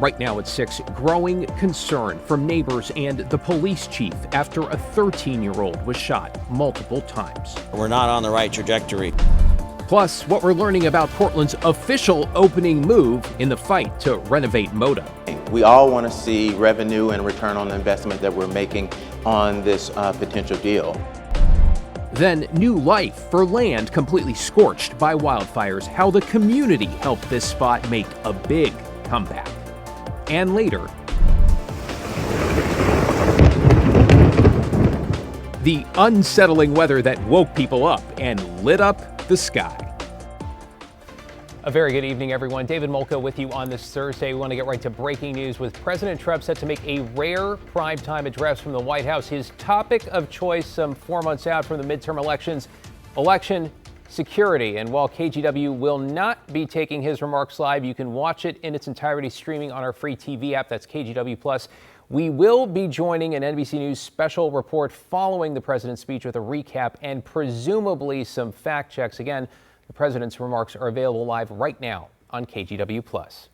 Right now at 6, growing concern from neighbors and the police chief after a 13-year-old was shot multiple times. We're not on the right trajectory. Plus, what we're learning about Portland's official opening move in the fight to renovate Moda. We all want to see revenue and return on the investment that we're making on this potential deal. Then new life for land completely scorched by wildfires, how the community helped this spot make a big comeback. And later, the unsettling weather that woke people up and lit up the sky. A very good evening, everyone. David Molko with you on this Thursday. We want to get right to breaking news with President Trump set to make a rare primetime address from the White House. His topic of choice some 4 months out from the midterm elections, election security. And while KGW will not be taking his remarks live, you can watch it in its entirety streaming on our free TV app. That's KGW+. We will be joining an NBC News special report following the president's speech with a recap and presumably some fact checks. Again, the president's remarks are available live right now on KGW+.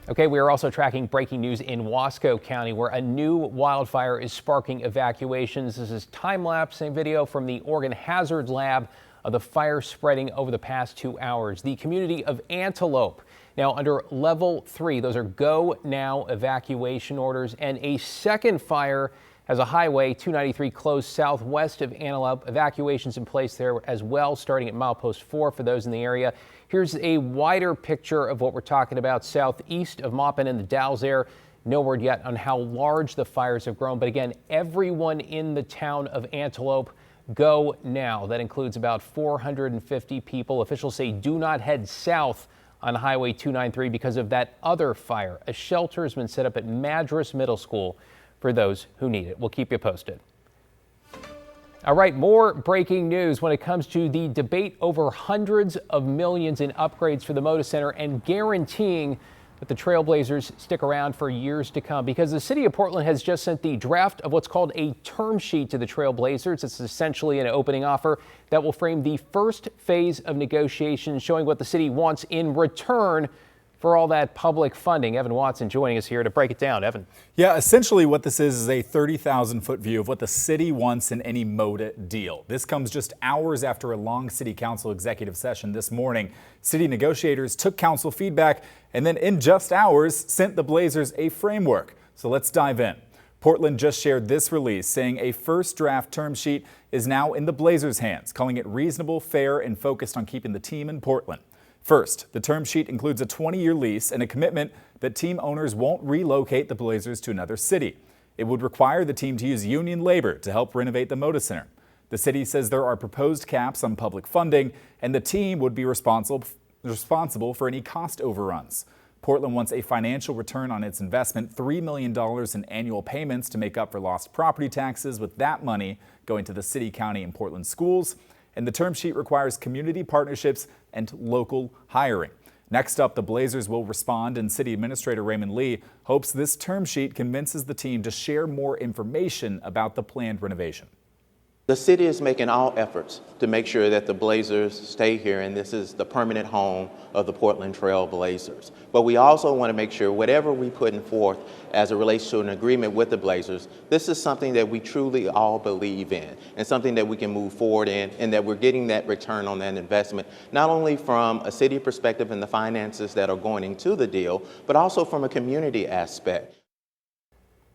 Okay, we are also tracking breaking news in Wasco County, where a new wildfire is sparking evacuations. This is time-lapse, same video from the Oregon Hazard Lab of the fire spreading over the past 2 hours. The community of Antelope now under level 3. Those are go now evacuation orders. And a second fire has a highway 293 closed southwest of Antelope. Evacuations in place there as well, starting at milepost 4 for those in the area. Here's a wider picture of what we're talking about southeast of Maupin and the Dalles there. No word yet on how large the fires have grown. But again, everyone in the town of Antelope, go now. That includes about 450 people. Officials say do not head south on Highway 293 because of that other fire. A shelter has been set up at Madras Middle School for those who need it. We'll keep you posted. All right, more breaking news when it comes to the debate over hundreds of millions in upgrades for the Moda Center and guaranteeing that the Trailblazers stick around for years to come, because the city of Portland has just sent the draft of what's called a term sheet to the Trailblazers. It's essentially an opening offer that will frame the first phase of negotiations, showing what the city wants in return for all that public funding. Evan Watson joining us here to break it down. Evan. Yeah, essentially what this is a 30,000-foot view of what the city wants in any Moda deal. This comes just hours after a long city council executive session this morning. City negotiators took council feedback and then in just hours sent the Blazers a framework. So let's dive in. Portland just shared this release saying a first draft term sheet is now in the Blazers' hands, calling it reasonable, fair, and focused on keeping the team in Portland. First, the term sheet includes a 20-year lease and a commitment that team owners won't relocate the Blazers to another city. It would require the team to use union labor to help renovate the Moda Center. The city says there are proposed caps on public funding, and the team would be responsible for any cost overruns. Portland wants a financial return on its investment, $3 million in annual payments to make up for lost property taxes, with that money going to the city, county, and Portland schools. And the term sheet requires community partnerships and local hiring. Next up, the Blazers will respond, and City Administrator Raymond Lee hopes this term sheet convinces the team to share more information about the planned renovation. The city is making all efforts to make sure that the Blazers stay here, and this is the permanent home of the Portland Trail Blazers. But we also want to make sure whatever we put forth as it relates to an agreement with the Blazers, this is something that we truly all believe in and something that we can move forward in, and that we're getting that return on that investment, not only from a city perspective and the finances that are going into the deal, but also from a community aspect.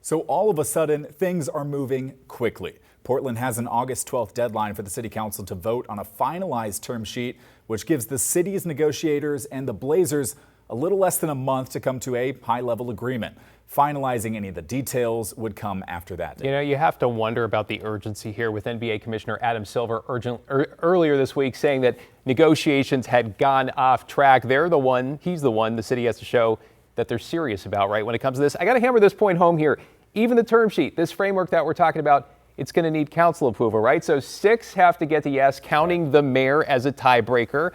So all of a sudden, things are moving quickly. Portland has an August 12th deadline for the City Council to vote on a finalized term sheet, which gives the city's negotiators and the Blazers a little less than a month to come to a high-level agreement. Finalizing any of the details would come after that. You know, you have to wonder about the urgency here, with NBA Commissioner Adam Silver earlier this week saying that negotiations had gone off track. He's the one the city has to show that they're serious about, right, when it comes to this. I got to hammer this point home here. Even the term sheet, this framework that we're talking about, it's going to need council approval, right? So 6 have to get the yes, counting the mayor as a tiebreaker.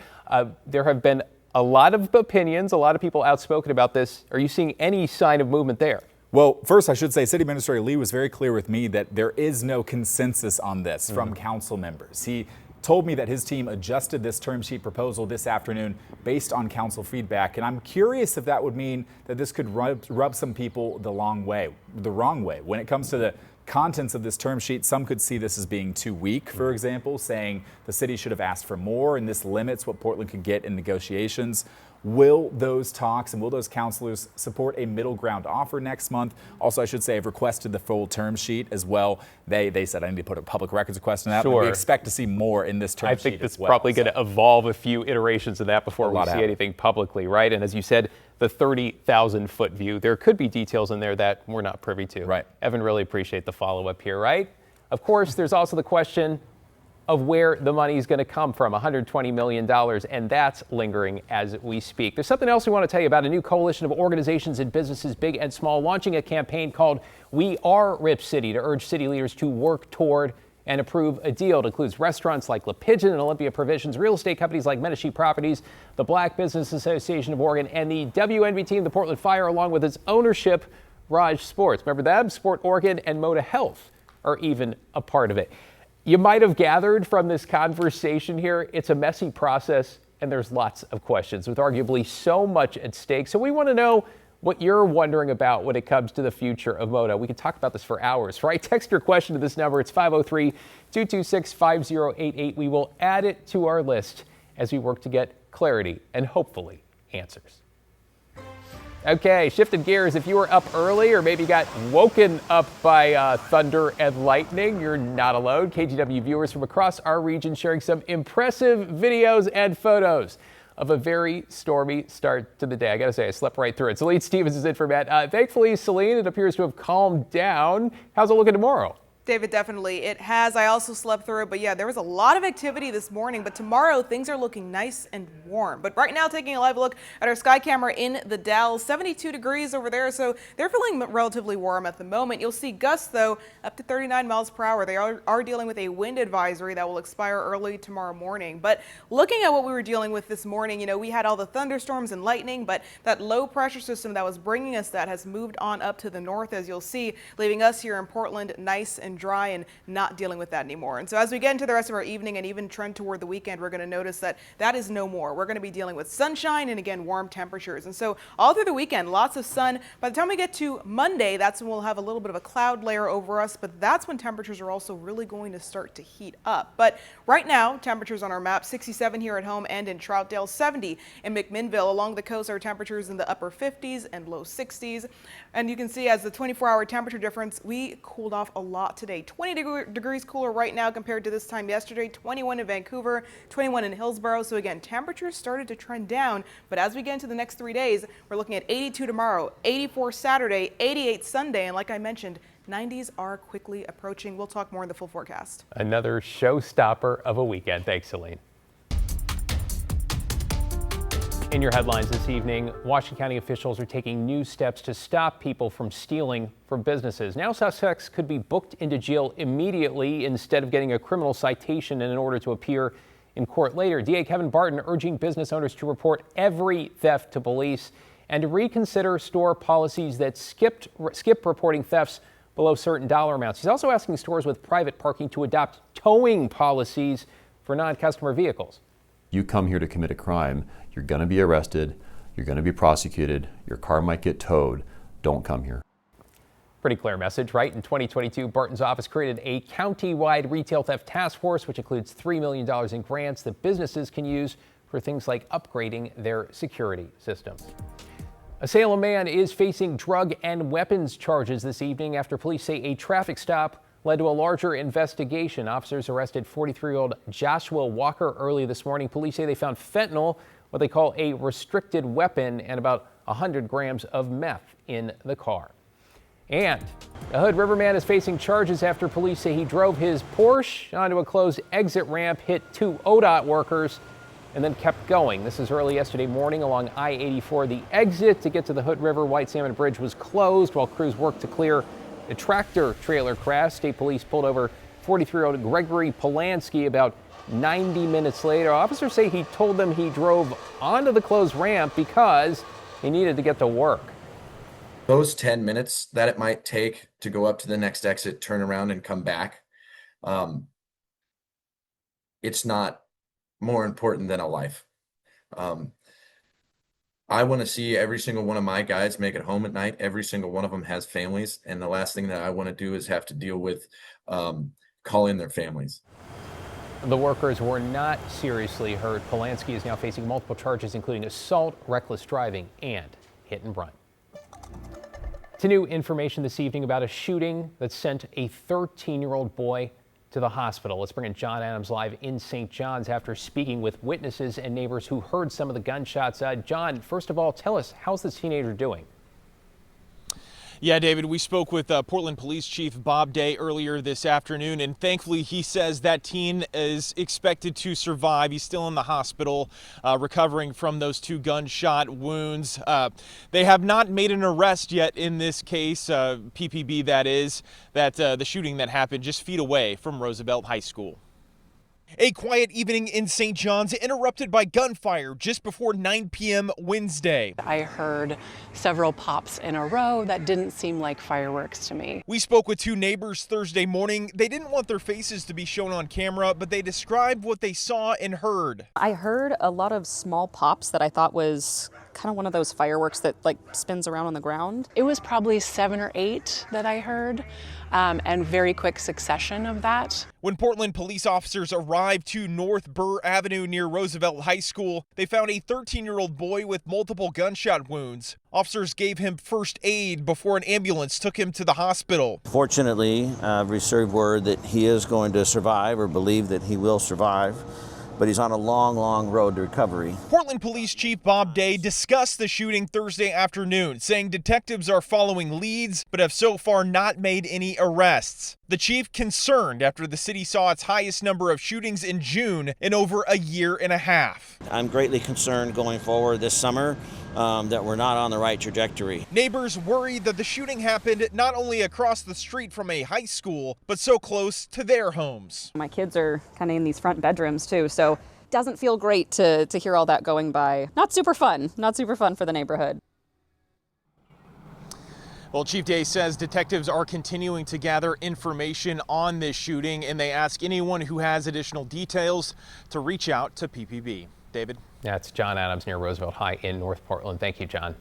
There have been a lot of opinions, a lot of people outspoken about this. Are you seeing any sign of movement there? Well, first I should say City Administrator Lee was very clear with me that there is no consensus on this from council members. He told me that his team adjusted this term sheet proposal this afternoon based on council feedback. And I'm curious if that would mean that this could rub some people the wrong way. When it comes to the contents of this term sheet, some could see this as being too weak, for example, saying the city should have asked for more and this limits what Portland could get in negotiations. Will those talks and will those councilors support a middle ground offer next month? Also, I should say, I've requested the full term sheet as well. They said I need to put a public records request on that. Sure. But we expect to see more in this term sheet. I think it's as well, probably going to evolve a few iterations of that before we see happen. anything publicly, right? And as you said, the 30,000 foot view, there could be details in there that we're not privy to. Right. Evan, really appreciate the follow up here, right? Of course, there's also the question of where the money is going to come from, $120 million, and that's lingering as we speak. There's something else we want to tell you about, a new coalition of organizations and businesses, big and small, launching a campaign called We Are Rip City to urge city leaders to work toward and approve a deal. It includes restaurants like La Pigeon and Olympia Provisions, real estate companies like Menachie Properties, the Black Business Association of Oregon, and the WNB team, the Portland Fire, along with its ownership, Raj Sports. Remember them? Sport Oregon and Moda Health are even a part of it. You might have gathered from this conversation here, it's a messy process and there's lots of questions with arguably so much at stake. So we want to know what you're wondering about when it comes to the future of Moda. We could talk about this for hours, right? Text your question to this number. It's 503-226-5088. We will add it to our list as we work to get clarity and hopefully answers. Okay, shifting gears. If you were up early or maybe got woken up by thunder and lightning, you're not alone. KGW viewers from across our region sharing some impressive videos and photos of a very stormy start to the day. I gotta say, I slept right through it. Celine Stevens is in for Matt. Thankfully, Celine, it appears to have calmed down. How's it looking tomorrow? David, definitely. It has. I also slept through it, but yeah, there was a lot of activity this morning, but tomorrow things are looking nice and warm. But right now, taking a live look at our sky camera in the Dalles, 72 degrees over there, so they're feeling relatively warm at the moment. You'll see gusts, though, up to 39 miles per hour. They are dealing with a wind advisory that will expire early tomorrow morning. But looking at what we were dealing with this morning, you know, we had all the thunderstorms and lightning, but that low pressure system that was bringing us that has moved on up to the north, as you'll see, leaving us here in Portland nice and dry and not dealing with that anymore. And so as we get into the rest of our evening and even trend toward the weekend, we're going to notice that that is no more. We're going to be dealing with sunshine and again warm temperatures. And so all through the weekend, lots of sun. By the time we get to Monday, that's when we'll have a little bit of a cloud layer over us, but that's when temperatures are also really going to start to heat up. But right now, temperatures on our map, 67 here at home and in Troutdale, 70 in McMinnville. Along the coast, our temperatures in the upper 50s and low 60s. And you can see as the 24-hour temperature difference, we cooled off a lot today. 20 degrees cooler right now compared to this time yesterday, 21 in Vancouver, 21 in Hillsborough. So again, temperatures started to trend down, but as we get into the next 3 days, we're looking at 82 tomorrow, 84 Saturday, 88 Sunday, and like I mentioned, 90s are quickly approaching. We'll talk more in the full forecast. Another showstopper of a weekend. Thanks, Celine. In your headlines this evening, Washington County officials are taking new steps to stop people from stealing from businesses. Now suspects could be booked into jail immediately instead of getting a criminal citation in order to appear in court later. DA Kevin Barton urging business owners to report every theft to police and to reconsider store policies that skip reporting thefts below certain dollar amounts. He's also asking stores with private parking to adopt towing policies for non-customer vehicles. You come here to commit a crime, you're going to be arrested, you're going to be prosecuted, your car might get towed. Don't come here. Pretty clear message, right? In 2022, Barton's office created a county-wide retail theft task force, which includes $3 million in grants that businesses can use for things like upgrading their security systems. A Salem man is facing drug and weapons charges this evening after police say a traffic stop led to a larger investigation. Officers arrested 43-year-old Joshua Walker early this morning. Police say they found fentanyl, what they call a restricted weapon, and about 100 grams of meth in the car. And a Hood River man is facing charges after police say he drove his Porsche onto a closed exit ramp, hit two ODOT workers, and then kept going. This is early yesterday morning along I-84. The exit to get to the Hood River White Salmon Bridge was closed while crews worked to clear a tractor trailer crash. State police pulled over 43-year-old Gregory Polanski about 90 minutes later. Officers say he told them he drove onto the closed ramp because he needed to get to work. Those 10 minutes that it might take to go up to the next exit, turn around and come back, it's not more important than a life. I want to see every single one of my guys make it home at night. Every single one of them has families. And the last thing that I want to do is have to deal with calling their families. The workers were not seriously hurt. Polanski is now facing multiple charges, including assault, reckless driving, and hit and run. To new information this evening about a shooting that sent a 13-year-old boy to the hospital. Let's bring in John Adams live in St. John's after speaking with witnesses and neighbors who heard some of the gunshots. John, first of all, tell us, how's this teenager doing? Yeah, David, we spoke with Portland Police Chief Bob Day earlier this afternoon, and thankfully he says that teen is expected to survive. He's still in the hospital recovering from those 2 gunshot wounds. They have not made an arrest yet in this case, PPB that is, the shooting that happened just feet away from Roosevelt High School. A quiet evening in St. John's interrupted by gunfire just before 9 p.m. Wednesday. I heard several pops in a row that didn't seem like fireworks to me. We spoke with 2 neighbors Thursday morning. They didn't want their faces to be shown on camera, but they described what they saw and heard. I heard a lot of small pops that I thought was kind of one of those fireworks that like spins around on the ground. It was probably 7 or 8 that I heard, and very quick succession of that. When Portland police officers arrived to North Burr Avenue near Roosevelt High School, they found a 13-year-old boy with multiple gunshot wounds. Officers gave him first aid before an ambulance took him to the hospital. Fortunately, I've received word that he is going to survive, or believe that he will survive, but he's on a long, long road to recovery. Portland Police Chief Bob Day discussed the shooting Thursday afternoon, saying detectives are following leads, but have so far not made any arrests. The chief concerned after the city saw its highest number of shootings in June in over a year and a half. I'm greatly concerned going forward this summer that we're not on the right trajectory. Neighbors worried that the shooting happened not only across the street from a high school, but so close to their homes. My kids are kind of in these front bedrooms too, so it doesn't feel great to hear all that going by. Not super fun for the neighborhood. Well, Chief Day says detectives are continuing to gather information on this shooting, and they ask anyone who has additional details to reach out to PPB. David? That's John Adams near Roosevelt High in North Portland. Thank you, John.